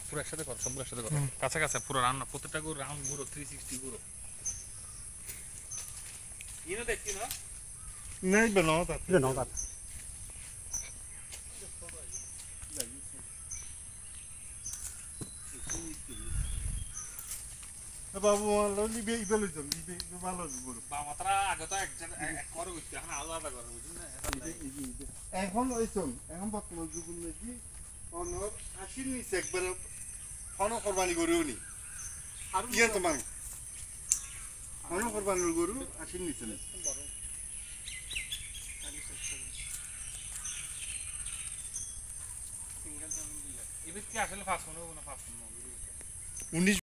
পুরো একসাথে করো, সবগুলো একসাথে করো, কাছে কাছে পুরো রান্না, প্রত্যেকটা গরু রাউন্ড ঘুরো, 360 ঘুরো। ইনো দেখছি না नहीं बनाओ था বাবু লিবে ইবেল হইতো লিবে ভালো গরু বা মাত্রা আগে তো এক জায়গা এক করে হইতো, এখন আলাদা করে বুঝুন না। এখন ওইসব এখন বর্তমান যুগ নাকি অনর 80 নিচে একবার অন কোরবানি গরুও নি আর ইয়ে তোমার অন কোরবানির গরু 80 নিচে নেই এবার কি আসলে ফাস্ট মনে হবে না, ফাস্ট মনে হবে 19